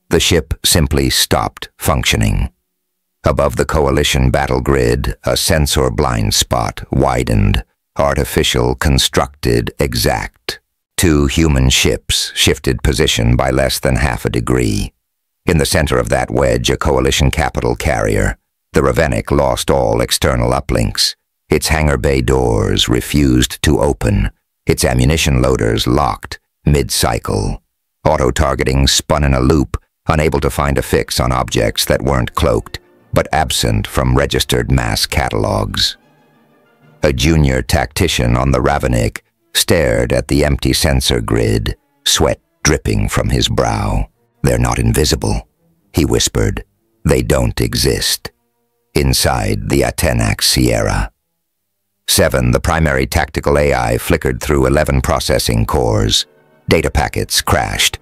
The ship simply stopped functioning. Above the Coalition battle grid, a sensor blind spot widened, artificial, constructed, exact. 2 human ships shifted position by less than half a degree. In the center of that wedge, a Coalition capital carrier. The Ravennic lost all external uplinks. Its hangar bay doors refused to open. Its ammunition loaders locked, mid-cycle. Auto-targeting spun in a loop, unable to find a fix on objects that weren't cloaked, but absent from registered mass catalogs. A junior tactician on the Ravennic stared at the empty sensor grid, sweat dripping from his brow. "They're not invisible," he whispered. "They don't exist." Inside the Atenax Sierra. 7, the primary tactical AI flickered through 11 processing cores. Data packets crashed.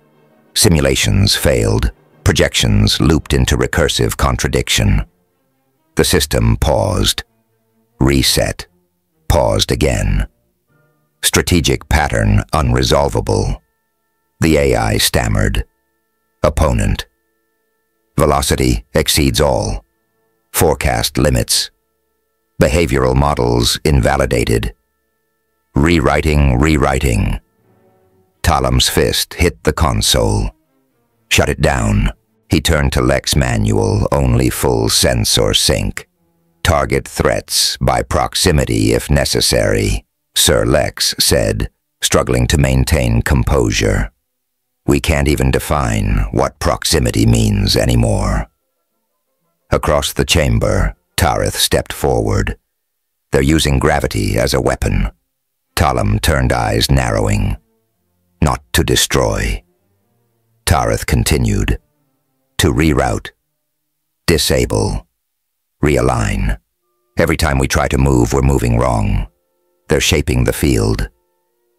Simulations failed. Projections looped into recursive contradiction. The system paused. Reset. Paused again. Strategic pattern unresolvable. The AI stammered. Opponent. Velocity exceeds all. Forecast limits. Behavioral models invalidated. Rewriting. Talam's fist hit the console. Shut it down. He turned to Lex manual, only full sensor sync. Target threats by proximity if necessary, Sir Lex said, struggling to maintain composure. We can't even define what proximity means anymore. Across the chamber, Tareth stepped forward. They're using gravity as a weapon. Talam turned, eyes narrowing. Not to destroy. Tareth continued. To reroute. Disable. Realign. Every time we try to move, we're moving wrong. They're shaping the field.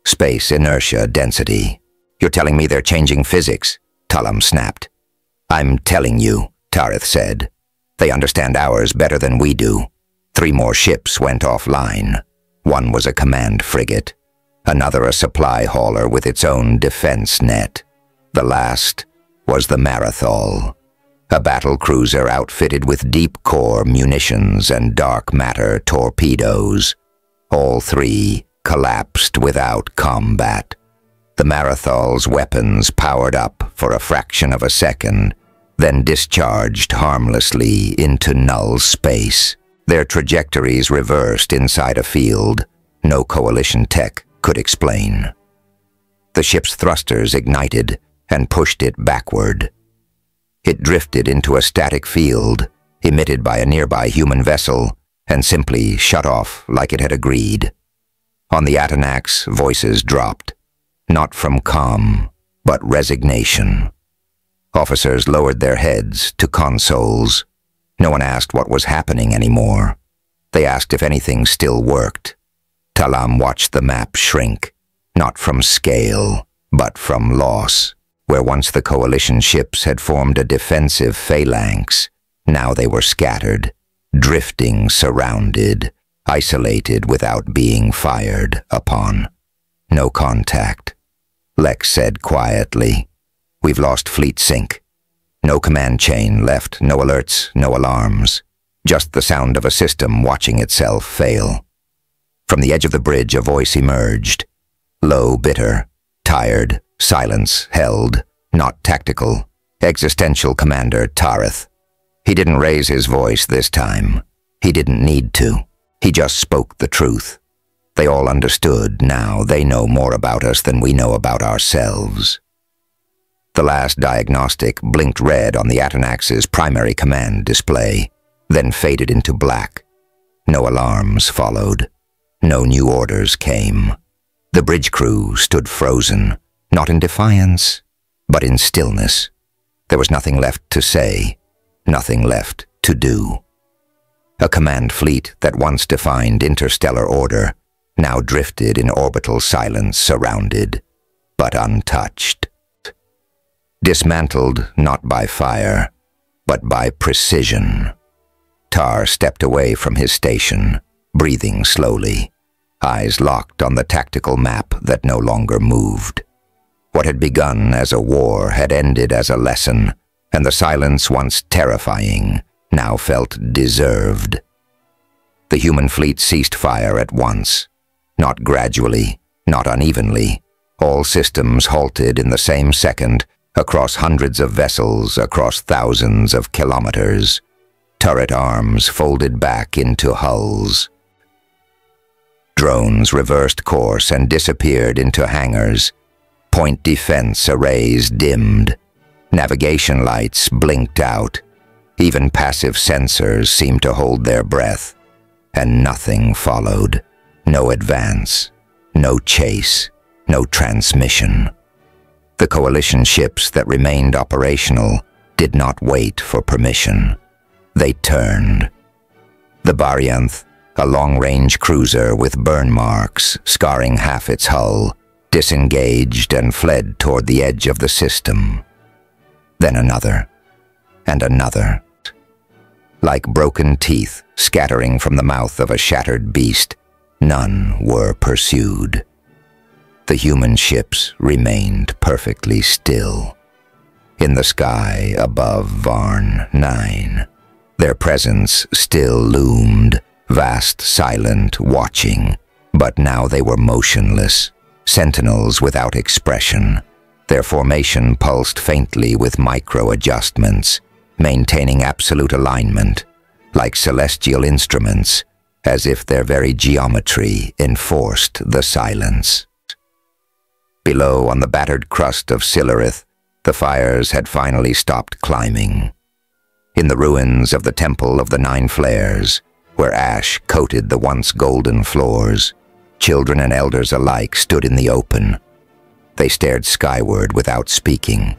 Space, inertia, density. You're telling me they're changing physics? Talam snapped. I'm telling you, Tareth said. They understand ours better than we do. 3 more ships went offline. One was a command frigate. Another a supply hauler with its own defense net. The last was the Marathol, a battle cruiser outfitted with deep core munitions and dark matter torpedoes. All 3 collapsed without combat. The Marathol's weapons powered up for a fraction of a second, then discharged harmlessly into null space. Their trajectories reversed inside a field no Coalition tech could explain. The ship's thrusters ignited and pushed it backward. It drifted into a static field, emitted by a nearby human vessel, and simply shut off like it had agreed. On the Atanax, voices dropped, not from calm, but resignation. Officers lowered their heads to consoles. No one asked what was happening anymore. They asked if anything still worked. Talam watched the map shrink, not from scale, but from loss. Where once the Coalition ships had formed a defensive phalanx, now they were scattered, drifting, surrounded, isolated without being fired upon. No contact. Lex said quietly, We've lost fleet sync. No command chain left, no alerts, no alarms. Just the sound of a system watching itself fail. From the edge of the bridge a voice emerged. Low, bitter, tired, silence held, not tactical. Existential Commander Tareth. He didn't raise his voice this time. He didn't need to. He just spoke the truth. They all understood now. They know more about us than we know about ourselves. The last diagnostic blinked red on the Atanax's primary command display, then faded into black. No alarms followed. No new orders came. The bridge crew stood frozen, not in defiance, but in stillness. There was nothing left to say, nothing left to do. A command fleet that once defined interstellar order now drifted in orbital silence, surrounded, but untouched. Dismantled not by fire, but by precision. Tar stepped away from his station, breathing slowly, eyes locked on the tactical map that no longer moved. What had begun as a war had ended as a lesson, and the silence once terrifying now felt deserved. The human fleet ceased fire at once, not gradually, not unevenly. All systems halted in the same second, across hundreds of vessels, across thousands of kilometers. Turret arms folded back into hulls. Drones reversed course and disappeared into hangars. Point defense arrays dimmed. Navigation lights blinked out. Even passive sensors seemed to hold their breath. And nothing followed. No advance. No chase. No transmission. The Coalition ships that remained operational did not wait for permission. They turned. The Baryanth, a long-range cruiser with burn marks scarring half its hull, disengaged and fled toward the edge of the system. Then another, and another. Like broken teeth scattering from the mouth of a shattered beast, none were pursued. The human ships remained perfectly still. In the sky above Varn 9, their presence still loomed, vast, silent, watching, but now they were motionless, sentinels without expression. Their formation pulsed faintly with micro-adjustments, maintaining absolute alignment, like celestial instruments, as if their very geometry enforced the silence. Below, on the battered crust of Silurith, the fires had finally stopped climbing. In the ruins of the Temple of the Nine Flares, where ash coated the once golden floors, children and elders alike stood in the open. They stared skyward without speaking,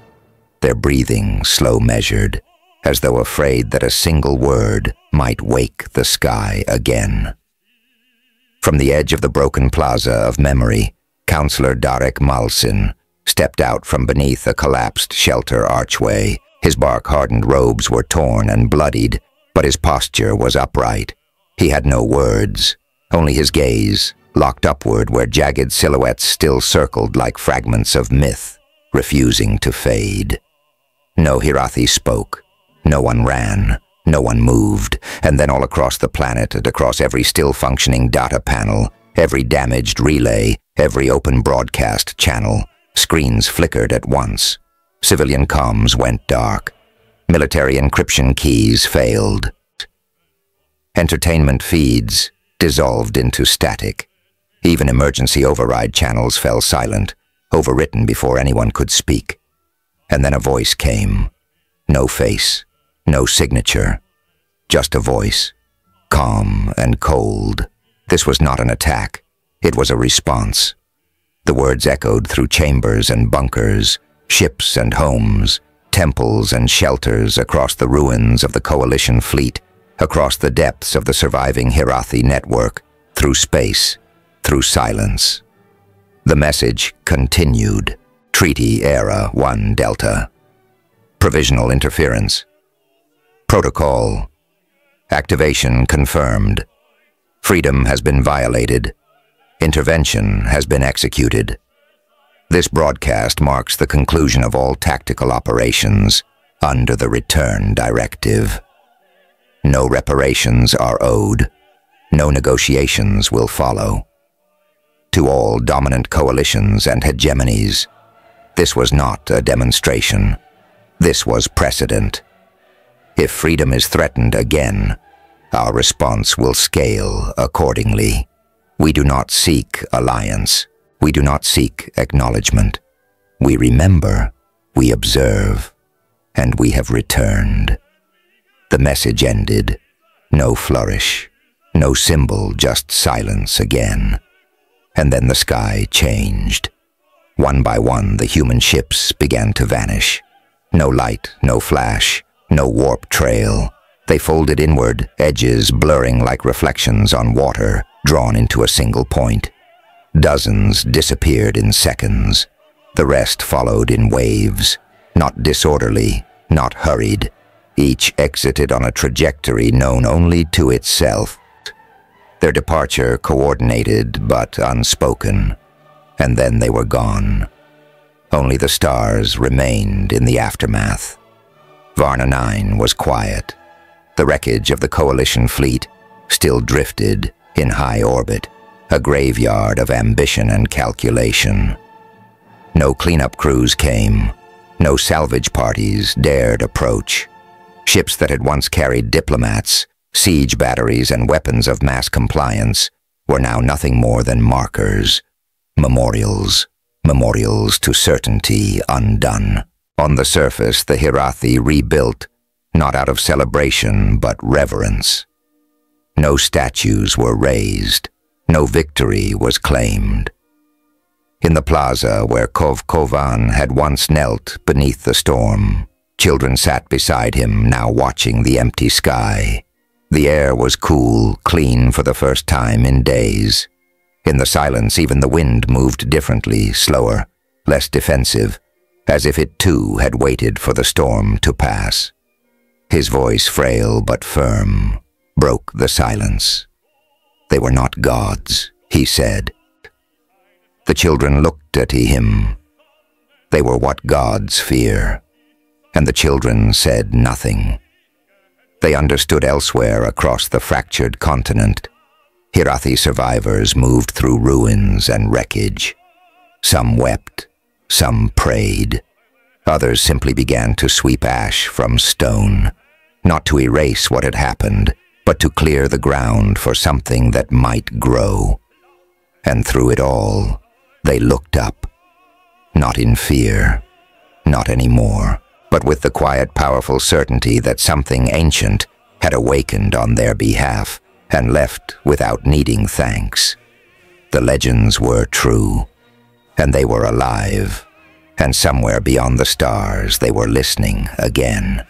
their breathing slow-measured, as though afraid that a single word might wake the sky again. From the edge of the broken plaza of memory, Counselor Darek Malsin stepped out from beneath a collapsed shelter archway. His bark-hardened robes were torn and bloodied, but his posture was upright. He had no words, only his gaze, locked upward where jagged silhouettes still circled like fragments of myth, refusing to fade. No Hirathi spoke. No one ran. No one moved. And then all across the planet and across every still-functioning data panel, every damaged relay, every open broadcast channel, screens flickered at once. Civilian comms went dark. Military encryption keys failed. Entertainment feeds dissolved into static. Even emergency override channels fell silent, overwritten before anyone could speak. And then a voice came. No face, no signature, just a voice, calm and cold. This was not an attack. It was a response. The words echoed through chambers and bunkers, ships and homes, temples and shelters across the ruins of the Coalition fleet, across the depths of the surviving Hirathi network, through space, through silence. The message continued. Treaty Era 1 Delta. Provisional interference. Protocol. Activation confirmed. Freedom has been violated. Intervention has been executed. This broadcast marks the conclusion of all tactical operations under the Return Directive. No reparations are owed. No negotiations will follow. To all dominant coalitions and hegemonies, this was not a demonstration. This was precedent. If freedom is threatened again, our response will scale accordingly. We do not seek alliance. We do not seek acknowledgement. We remember, we observe, and we have returned. The message ended. No flourish, no symbol, just silence again. And then the sky changed. One by one, the human ships began to vanish. No light, no flash, no warp trail. They folded inward, edges blurring like reflections on water, drawn into a single point. Dozens disappeared in seconds. The rest followed in waves, not disorderly, not hurried. Each exited on a trajectory known only to itself. Their departure coordinated but unspoken, and then they were gone. Only the stars remained in the aftermath. Varna 9 was quiet. The wreckage of the Coalition fleet still drifted in high orbit, a graveyard of ambition and calculation. No cleanup crews came. No salvage parties dared approach. Ships that had once carried diplomats, siege batteries, and weapons of mass compliance were now nothing more than markers, memorials to certainty undone. On the surface, the Hirathi rebuilt, not out of celebration but reverence. No statues were raised, no victory was claimed. In the plaza where Kov Kovan had once knelt beneath the storm, children sat beside him, now watching the empty sky. The air was cool, clean for the first time in days. In the silence, even the wind moved differently, slower, less defensive, as if it too had waited for the storm to pass. His voice, frail but firm, broke the silence. They were not gods, he said. The children looked at him. They were what gods fear, and the children said nothing. They understood elsewhere across the fractured continent. Hirathi survivors moved through ruins and wreckage. Some wept, some prayed. Others simply began to sweep ash from stone, not to erase what had happened, but to clear the ground for something that might grow. And through it all, they looked up, not in fear, not anymore, but with the quiet, powerful certainty that something ancient had awakened on their behalf and left without needing thanks. The legends were true, and they were alive, and somewhere beyond the stars they were listening again.